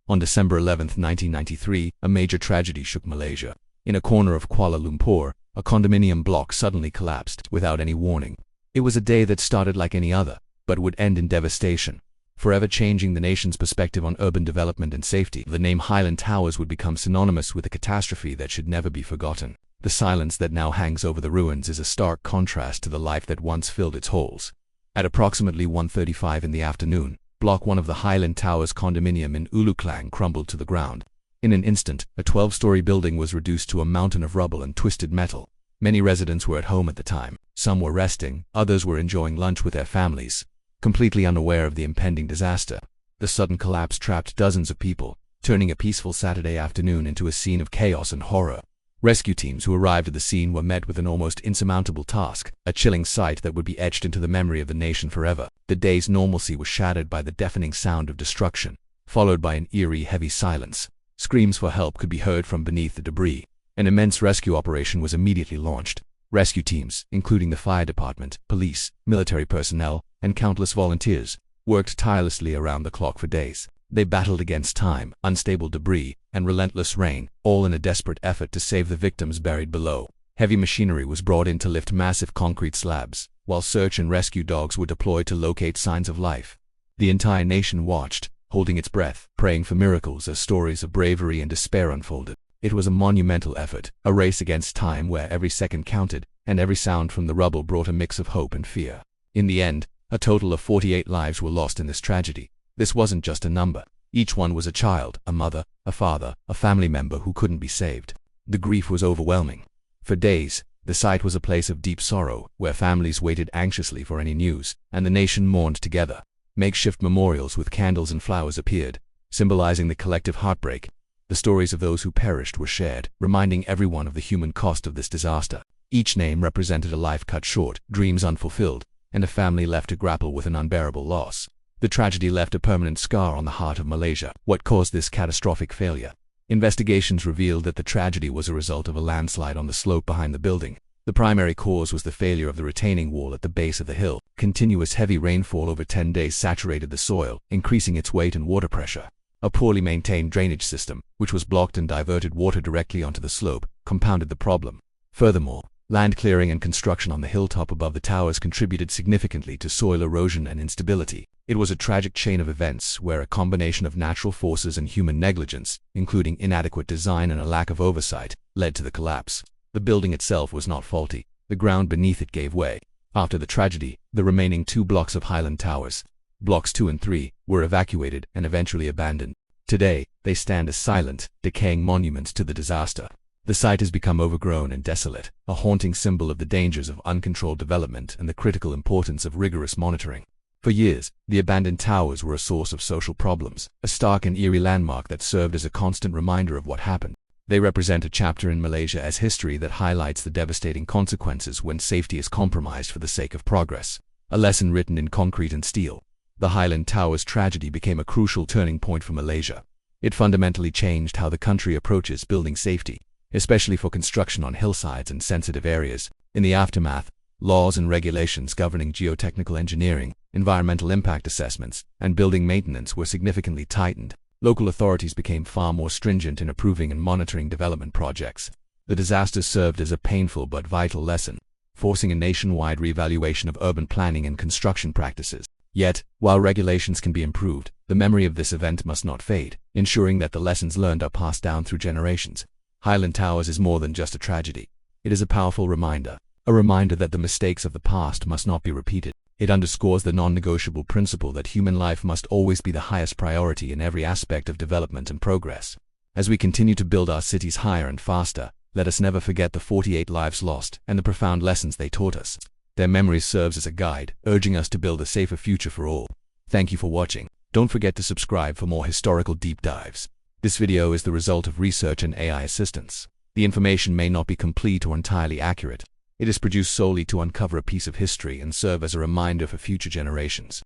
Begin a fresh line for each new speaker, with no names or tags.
On December 11, 1993, a major tragedy shook Malaysia. In a corner of Kuala Lumpur, a condominium block suddenly collapsed without any warning. It was a day that started like any other, but would end in devastation, forever changing the nation's perspective on urban development and safety. The name Highland Towers would become synonymous with a catastrophe that should never be forgotten. The silence that now hangs over the ruins is a stark contrast to the life that once filled its halls. At approximately 1:35 in the afternoon, Block 1 of the Highland Towers condominium in Ulu Klang crumbled to the ground. In an instant, a 12-story building was reduced to a mountain of rubble and twisted metal. Many residents were at home at the time. Some were resting, others were enjoying lunch with their families, completely unaware of the impending disaster. The sudden collapse trapped dozens of people, turning a peaceful Saturday afternoon into a scene of chaos and horror. Rescue teams who arrived at the scene were met with an almost insurmountable task, a chilling sight that would be etched into the memory of the nation forever. The day's normalcy was shattered by the deafening sound of destruction, followed by an eerie, heavy silence. Screams for help could be heard from beneath the debris. An immense rescue operation was immediately launched. Rescue teams, including the fire department, police, military personnel, and countless volunteers, worked tirelessly around the clock for days. They battled against time, unstable debris, and relentless rain, all in a desperate effort to save the victims buried below. Heavy machinery was brought in to lift massive concrete slabs, while search and rescue dogs were deployed to locate signs of life. The entire nation watched, holding its breath, praying for miracles as stories of bravery and despair unfolded. It was a monumental effort, a race against time where every second counted, and every sound from the rubble brought a mix of hope and fear. In the end, a total of 48 lives were lost in this tragedy. This wasn't just a number. Each one was a child, a mother, a father, a family member who couldn't be saved. The grief was overwhelming. For days, the site was a place of deep sorrow, where families waited anxiously for any news, and the nation mourned together. Makeshift memorials with candles and flowers appeared, symbolizing the collective heartbreak. The stories of those who perished were shared, reminding everyone of the human cost of this disaster. Each name represented a life cut short, dreams unfulfilled, and a family left to grapple with an unbearable loss. The tragedy left a permanent scar on the heart of Malaysia. What caused this catastrophic failure? Investigations revealed that the tragedy was a result of a landslide on the slope behind the building. The primary cause was the failure of the retaining wall at the base of the hill. Continuous heavy rainfall over 10 days saturated the soil, increasing its weight and water pressure. A poorly maintained drainage system, which was blocked and diverted water directly onto the slope, compounded the problem. Furthermore, land clearing and construction on the hilltop above the towers contributed significantly to soil erosion and instability. It was a tragic chain of events where a combination of natural forces and human negligence, including inadequate design and a lack of oversight, led to the collapse. The building itself was not faulty. The ground beneath it gave way. After the tragedy, the remaining 2 blocks of Highland Towers, Blocks 2 and 3, were evacuated and eventually abandoned. Today, they stand as silent, decaying monuments to the disaster. The site has become overgrown and desolate, a haunting symbol of the dangers of uncontrolled development and the critical importance of rigorous monitoring. For years, the abandoned towers were a source of social problems, a stark and eerie landmark that served as a constant reminder of what happened. They represent a chapter in Malaysia's history that highlights the devastating consequences when safety is compromised for the sake of progress. A lesson written in concrete and steel. The Highland Towers tragedy became a crucial turning point for Malaysia. It fundamentally changed how the country approaches building safety, especially for construction on hillsides and sensitive areas. In the aftermath, laws and regulations governing geotechnical engineering, environmental impact assessments, and building maintenance were significantly tightened. Local authorities became far more stringent in approving and monitoring development projects. The disaster served as a painful but vital lesson, forcing a nationwide reevaluation of urban planning and construction practices. Yet, while regulations can be improved, the memory of this event must not fade, ensuring that the lessons learned are passed down through generations. Highland Towers is more than just a tragedy. It is a powerful reminder, that the mistakes of the past must not be repeated. It underscores the non-negotiable principle that human life must always be the highest priority in every aspect of development and progress. As we continue to build our cities higher and faster, let us never forget the 48 lives lost and the profound lessons they taught us. Their memory serves as a guide, urging us to build a safer future for all. Thank you for watching. Don't forget to subscribe for more historical deep dives. This video is the result of research and AI assistance. The information may not be complete or entirely accurate. It is produced solely to uncover a piece of history and serve as a reminder for future generations.